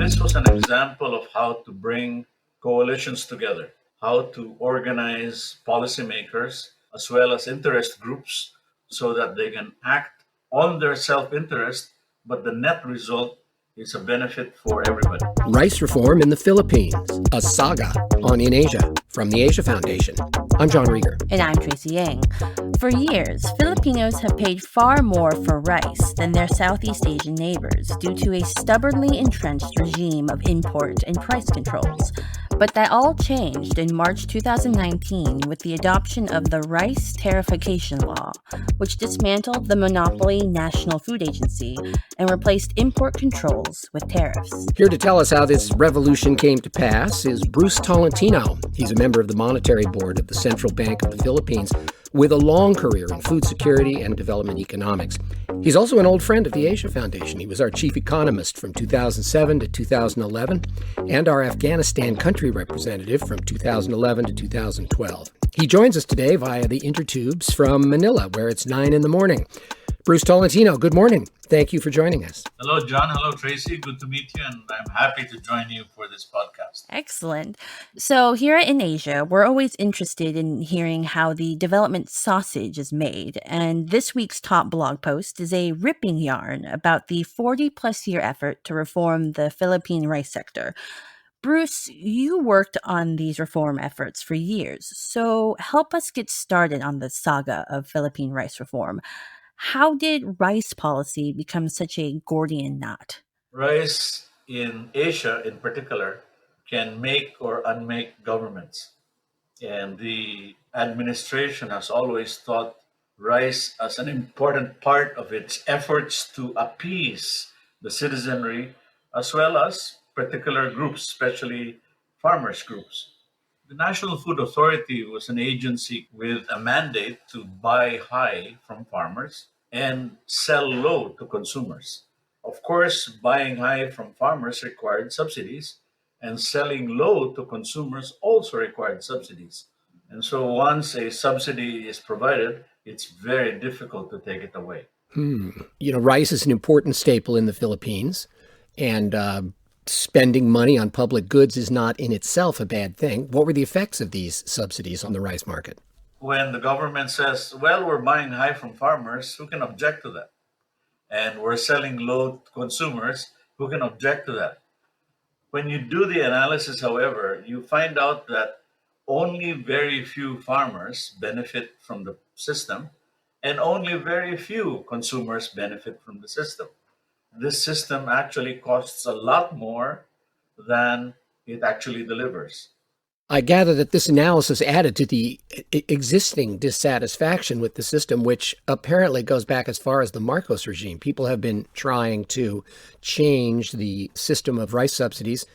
This was an example of how to bring coalitions together, how to organize policymakers as well as interest groups so that they can act on their self interest, but the net result is a benefit for everybody. Rice reform in the Philippines, a saga on In Asia from the Asia Foundation. I'm John Rieger. And I'm Tracy Yang. For years, Filipinos have paid far more for rice than their Southeast Asian neighbors due to a stubbornly entrenched regime of import and price controls. But that all changed in March 2019 with the adoption of the Rice Tariffication Law, which dismantled the monopoly National Food Agency and replaced import controls with tariffs. Here to tell us how this revolution came to pass is Bruce Tolentino. He's a member of the Monetary Board of the Central Bank of the Philippines with a long career in food security and development economics. He's also an old friend of the Asia Foundation. He was our chief economist from 2007 to 2011 and our Afghanistan country representative from 2011 to 2012. He joins us today via the intertubes from Manila, where it's 9 in the morning. Bruce Tolentino, good morning. Thank you for joining us. Hello, John. Hello, Tracy. Good to meet you, and I'm happy to join you for this podcast. Excellent. So here in Asia, we're always interested in hearing how the development sausage is made. And this week's top blog post is a ripping yarn about the 40-plus year effort to reform the Philippine rice sector. Bruce, you worked on these reform efforts for years. So help us get started on the saga of Philippine rice reform. How did rice policy become such a Gordian knot? Rice in Asia, in particular, can make or unmake governments. And the administration has always thought rice as an important part of its efforts to appease the citizenry as well as particular groups, especially farmers' groups. The National Food Authority was an agency with a mandate to buy high from farmers and sell low to consumers. Of course, buying high from farmers required subsidies, and selling low to consumers also required subsidies. And so once a subsidy is provided, it's very difficult to take it away. Rice is an important staple in the Philippines, and spending money on public goods is not in itself a bad thing. What were the effects of these subsidies on the rice market? When the government says, well, we're buying high from farmers, who can object to that? And we're selling low to consumers, who can object to that? When you do the analysis, however, you find out that only very few farmers benefit from the system, and only very few consumers benefit from the system. This system actually costs a lot more than it actually delivers. I gather that this analysis added to the existing dissatisfaction with the system, which apparently goes back as far as the Marcos regime. People have been trying to change the system of rice subsidies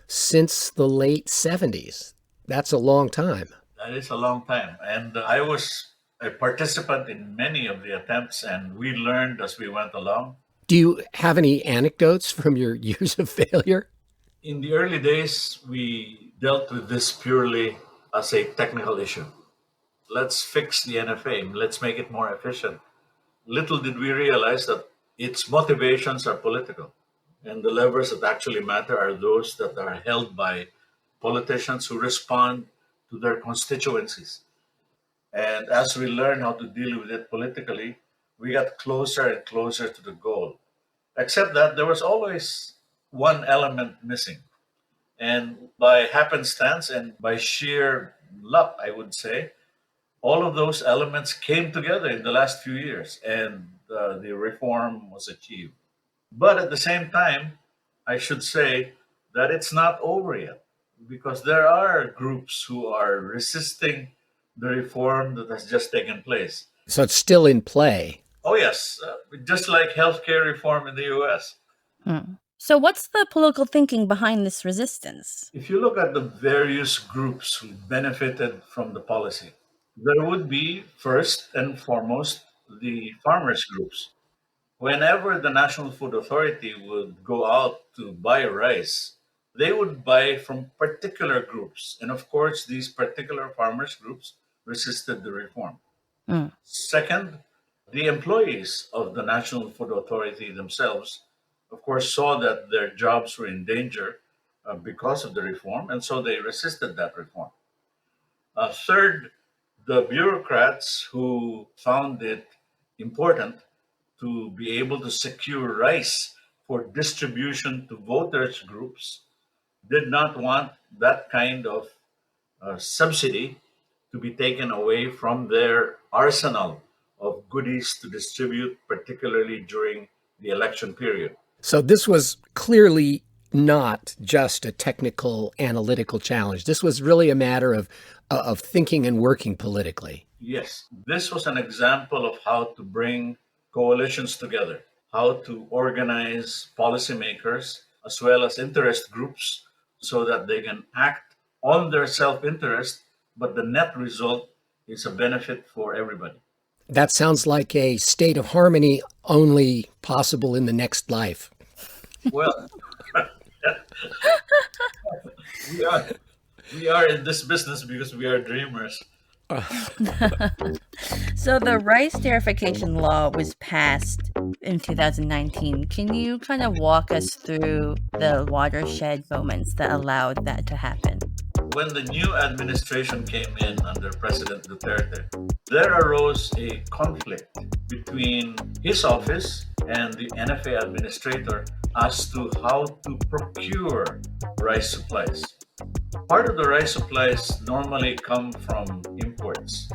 since the late 70s. That's a long time. That is a long time. And I was a participant in many of the attempts, and we learned as we went along. Do you have any anecdotes from your years of failure? In the early days, we dealt with this purely as a technical issue. Let's fix the NFA. Let's make it more efficient. Little did we realize that its motivations are political. And the levers that actually matter are those that are held by politicians who respond to their constituencies. And as we learn how to deal with it politically, we got closer and closer to the goal. Except that there was always one element missing. And by happenstance and by sheer luck, I would say, all of those elements came together in the last few years, and the reform was achieved. But at the same time, I should say that it's not over yet, because there are groups who are resisting the reform that has just taken place. So it's still in play. Oh, yes, just like healthcare reform in the US. So what's the political thinking behind this resistance? If you look at the various groups who benefited from the policy, there would be first and foremost the farmers groups. Whenever the National Food Authority would go out to buy rice, they would buy from particular groups. And of course, these particular farmers groups resisted the reform. Second, the employees of the National Food Authority themselves of course, saw that their jobs were in danger because of the reform, and so they resisted that reform. Third, the bureaucrats who found it important to be able to secure rice for distribution to voters groups did not want that kind of subsidy to be taken away from their arsenal of goodies to distribute, particularly during the election period. So this was clearly not just a technical analytical challenge. This was really a matter of thinking and working politically. Yes, this was an example of how to bring coalitions together, how to organize policymakers as well as interest groups so that they can act on their self interest, but the net result is a benefit for everybody. That sounds like a state of harmony only possible in the next life. Well, we are we are in this business because we are dreamers. So the Rice Tariffication Law was passed in 2019. Can you kind of walk us through the watershed moments that allowed that to happen? When the new administration came in under President Duterte, there arose a conflict between his office and the NFA administrator as to how to procure rice supplies. Part of the rice supplies normally come from imports.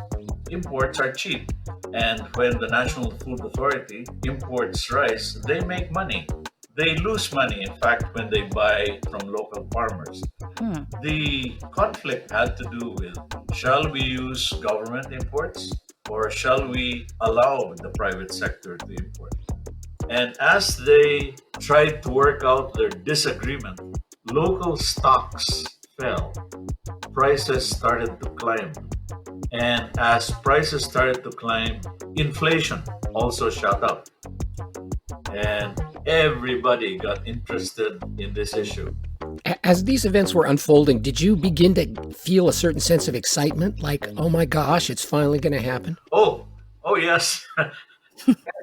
Imports are cheap, and when the National Food Authority imports rice, they make money. They lose money, in fact, when they buy from local farmers. Hmm. The conflict had to do with, shall we use government imports or shall we allow the private sector to import? And as they tried to work out their disagreement, local stocks fell, prices started to climb. And as prices started to climb, inflation also shot up. And everybody got interested in this issue. As these events were unfolding, did you begin to feel a certain sense of excitement? Like, oh my gosh, it's finally going to happen? Oh yes.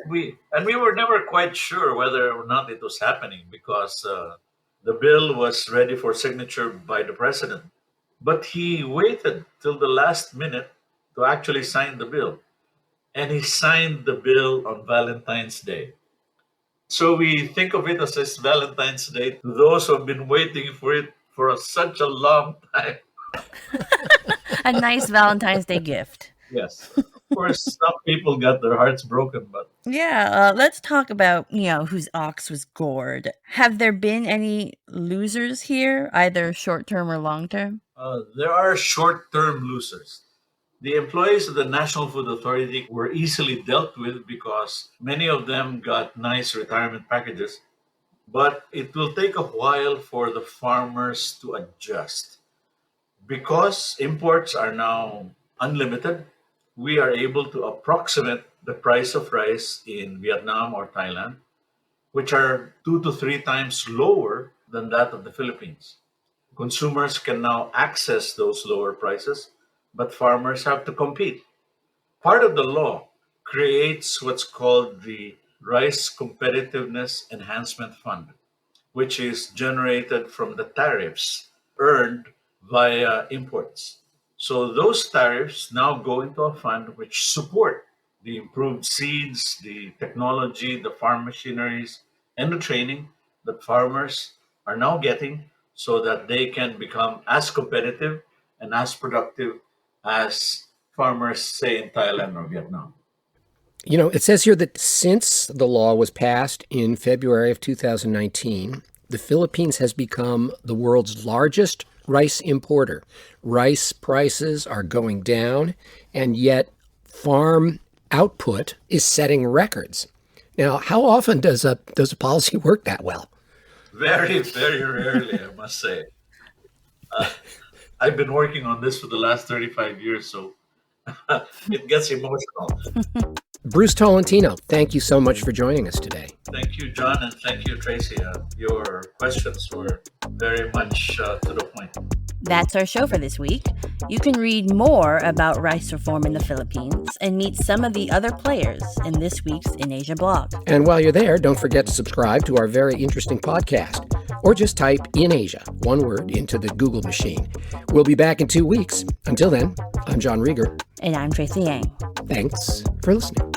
We were never quite sure whether or not it was happening because the bill was ready for signature by the president. But he waited till the last minute to actually sign the bill. And he signed the bill on Valentine's Day. So we think of it as this Valentine's Day to those who have been waiting for it for such a long time. A nice Valentine's Day gift. Yes. Of course, some people got their hearts broken, but Yeah, let's talk about, whose ox was gored. Have there been any losers here, either short term or long term? there are short term losers. The employees of the National Food Authority were easily dealt with because many of them got nice retirement packages, but it will take a while for the farmers to adjust. Because imports are now unlimited, we are able to approximate the price of rice in Vietnam or Thailand, which are 2 to 3 times lower than that of the Philippines. Consumers can now access those lower prices, but farmers have to compete. Part of the law creates what's called the Rice Competitiveness Enhancement Fund, which is generated from the tariffs earned via imports. So those tariffs now go into a fund which support the improved seeds, the technology, the farm machineries, and the training that farmers are now getting so that they can become as competitive and as productive as farmers, say, in Thailand or Vietnam. It says here that since the law was passed in February of 2019, the Philippines has become the world's largest rice importer. Rice prices are going down, and yet farm output is setting records. Now, how often does a policy work that well? Very, very rarely, I must say. Uh, I've been working on this for the last 35 years, so it gets emotional. Bruce Tolentino, thank you so much for joining us today. Thank you, John, and thank you, Tracy. Your questions were very much to the point. That's our show for this week. You can read more about rice reform in the Philippines and meet some of the other players in this week's In Asia blog. And while you're there, don't forget to subscribe to our very interesting podcast, or just type In Asia, one word, into the Google machine. We'll be back in 2 weeks. Until then, I'm John Rieger. And I'm Tracy Yang. Thanks for listening.